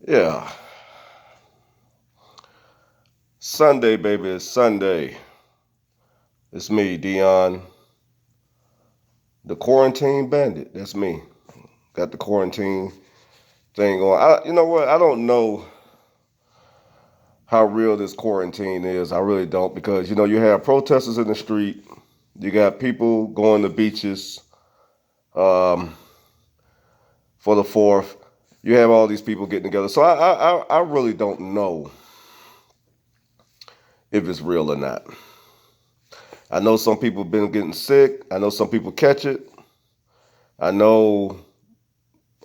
Yeah, Sunday, baby, it's Sunday. It's me, Dion, the quarantine bandit. That's me. Got the quarantine thing going. You know what? I don't know how real this quarantine is. I really don't because you have protesters in the street. You got people going to beaches um, for the fourth. You have all these people getting together. So I really don't know if it's real or not. I know some people have been getting sick. I know some people catch it. I know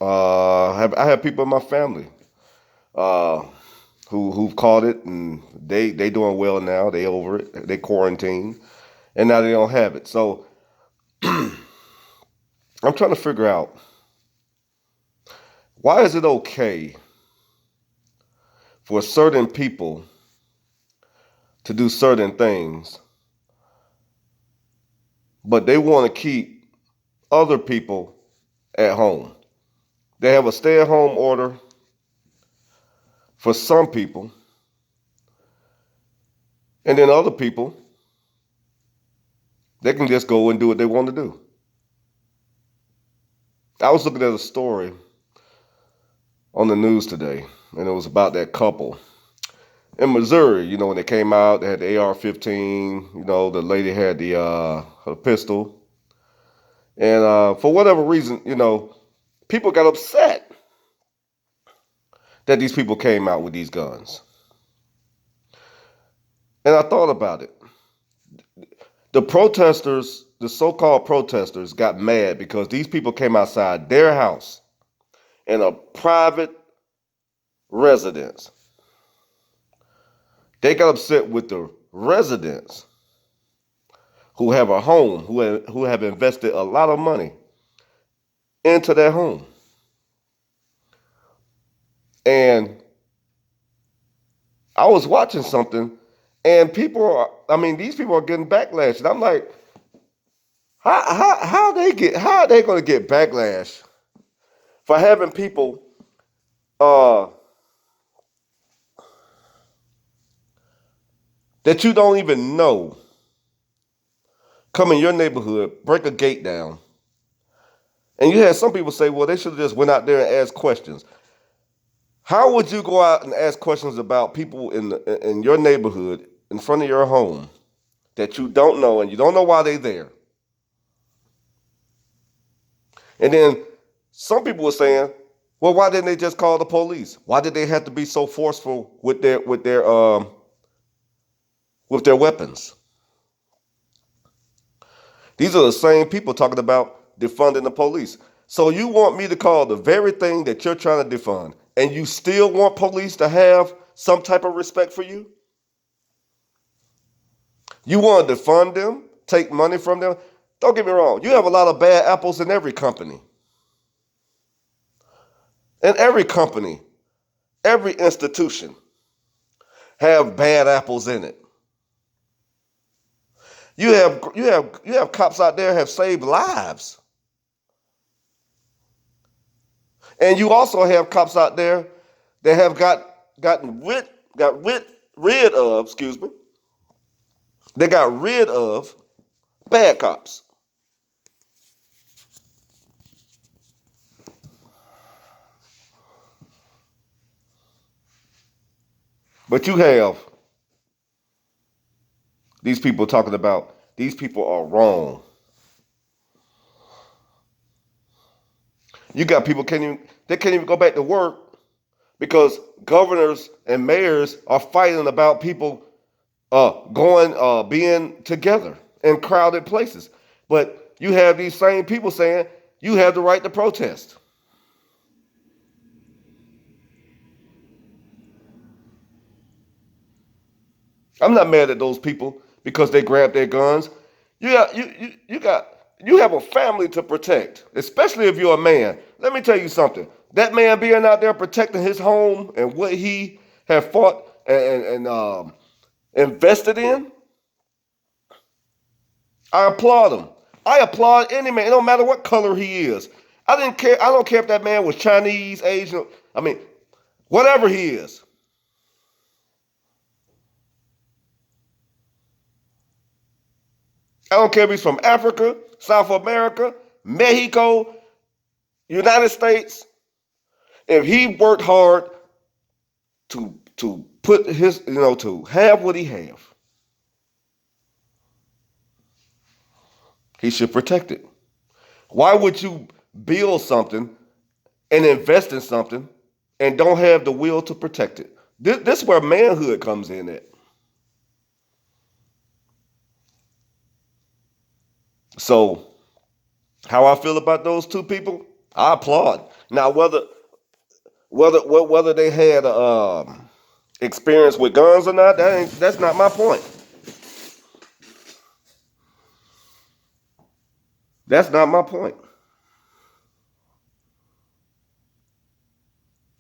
I have people in my family uh, who've caught it and they doing well now. They over it. They quarantined and now they don't have it. So I'm trying to figure out why is it okay for certain people to do certain things, but they want to keep other people at home. They have a stay-at-home order for some people, and then other people they can just go and do what they want to do. I was looking at a story on the news today, and it was about that couple in Missouri. When they came out, they had the AR-15. The lady had the her pistol, and for whatever reason, people got upset that these people came out with these guns. And I thought about it. The protesters, the so-called protesters, got mad because these people came outside their house in a private residence. They got upset with the residents who have a home, who have invested a lot of money into their home. And I was watching something, and these people are getting backlash. And I'm like, how are they going to get backlash for having people uh, that you don't even know come in your neighborhood, break a gate down, and you had some people say, well, they should have just went out there and asked questions. How would you go out and ask questions about people in your neighborhood in front of your home that you don't know and you don't know why they're there? And then some people were saying, well, why didn't they just call the police? Why did they have to be so forceful with their weapons? These are the same people talking about defunding the police. So you want me to call the very thing that you're trying to defund, and you still want police to have some type of respect for you? You want to defund them, take money from them? Don't get me wrong. You have a lot of bad apples in every company. In every company, every institution have bad apples in it. You have cops out there have saved lives. And you also have cops out there that have rid of, excuse me, they got rid of bad cops. But you have these people talking about these people are wrong. You got people they can't even go back to work because governors and mayors are fighting about people being together in crowded places. But you have these same people saying you have the right to protest. I'm not mad at those people because they grabbed their guns. You have a family to protect, especially if you're a man. Let me tell you something. That man being out there protecting his home and what he have fought and invested in, I applaud him. I applaud any man. It don't matter what color he is. I didn't care. I don't care if that man was Chinese, Asian. I mean, whatever he is. I don't care if he's from Africa, South America, Mexico, United States. If he worked hard to put his, to have what he have, he should protect it. Why would you build something and invest in something and don't have the will to protect it? This is where manhood comes in at. So, how I feel about those two people, I applaud. Now, whether they had experience with guns or not, that's not my point. That's not my point.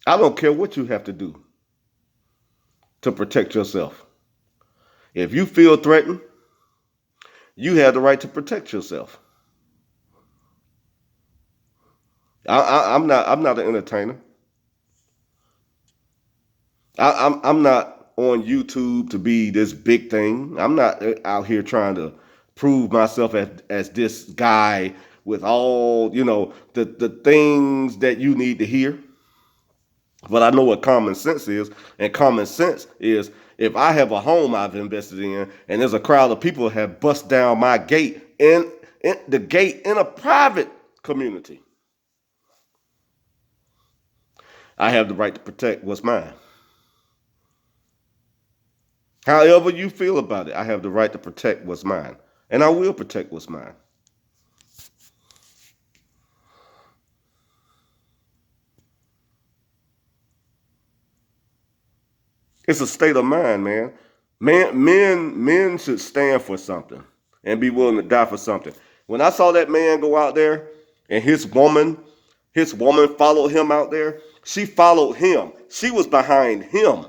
I don't care what you have to do to protect yourself. If you feel threatened, you have the right to protect yourself. I'm not an entertainer. I'm not on YouTube to be this big thing. I'm not out here trying to prove myself as this guy with all the things that you need to hear. But I know what common sense is, and common sense is if I have a home I've invested in, and there's a crowd of people have bust down my gate in the gate in a private community, I have the right to protect what's mine. However you feel about it, I have the right to protect what's mine, and I will protect what's mine. It's a state of mind, man. Men should stand for something and be willing to die for something. When I saw that man go out there and his woman followed him out there, she followed him. She was behind him.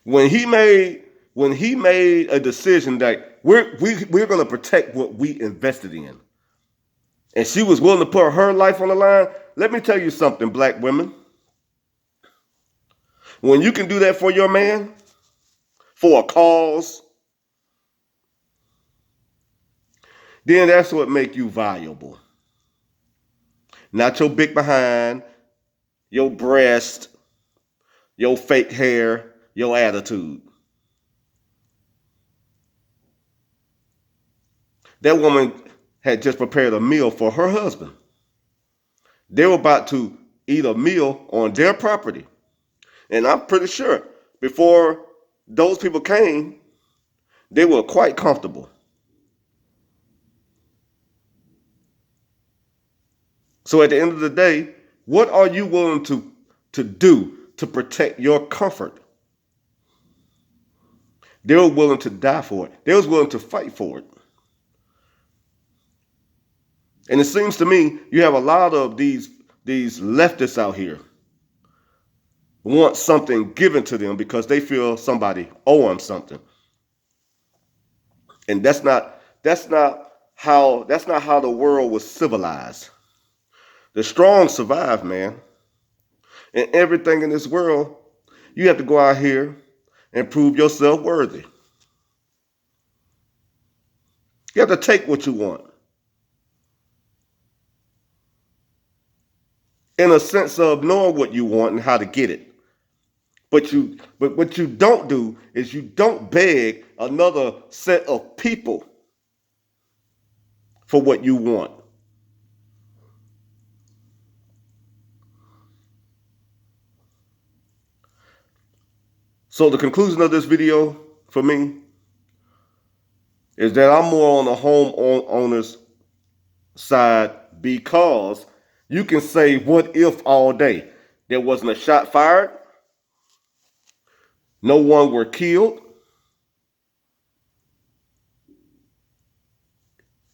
When he made a decision that we're going to protect what we invested in, and she was willing to put her life on the line. Let me tell you something, black women. When you can do that for your man, for a cause, then that's what make you valuable. Not your big behind, your breast, your fake hair, your attitude. That woman had just prepared a meal for her husband. They were about to eat a meal on their property. And I'm pretty sure before those people came, they were quite comfortable. So at the end of the day, what are you willing to do to protect your comfort? They were willing to die for it. They was willing to fight for it. And it seems to me you have a lot of these leftists out here want something given to them because they feel somebody owe them something. And that's not how the world was civilized. The strong survive, man. And everything in this world, you have to go out here and prove yourself worthy. You have to take what you want. In a sense of knowing what you want and how to get it. But what you don't do is you don't beg another set of people for what you want. So the conclusion of this video for me is that I'm more on the homeowner's side because you can say what if all day. There wasn't a shot fired, no one were killed,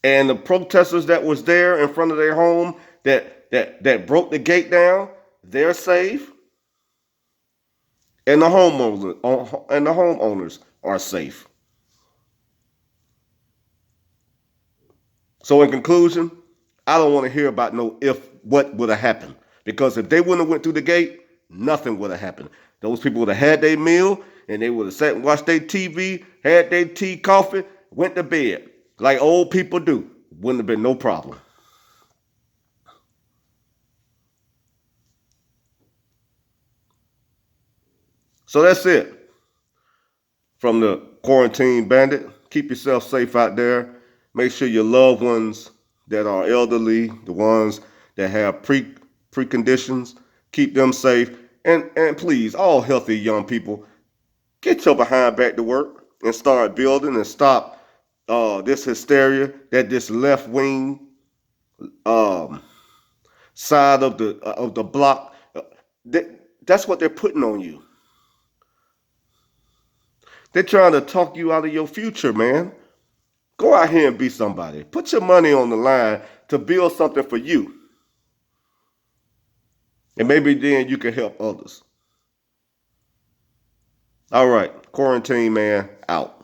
and the protesters that was there in front of their home that broke the gate down, they're safe, and the homeowners are safe. So in conclusion, I don't want to hear about no if what would have happened. Because if they wouldn't have went through the gate, nothing would have happened. Those people would have had their meal and they would have sat and watched their TV, had their tea, coffee, went to bed like old people do. Wouldn't have been no problem. So that's it from the quarantine bandit. Keep yourself safe out there. Make sure your loved ones that are elderly, the ones that have preconditions, keep them safe. And please, all healthy young people, get your behind back to work and start building and stop this hysteria that this left wing um, side of the block. That, that's what they're putting on you. They're trying to talk you out of your future, man. Go out here and be somebody. Put your money on the line to build something for you. And maybe then you can help others. All right, quarantine man out.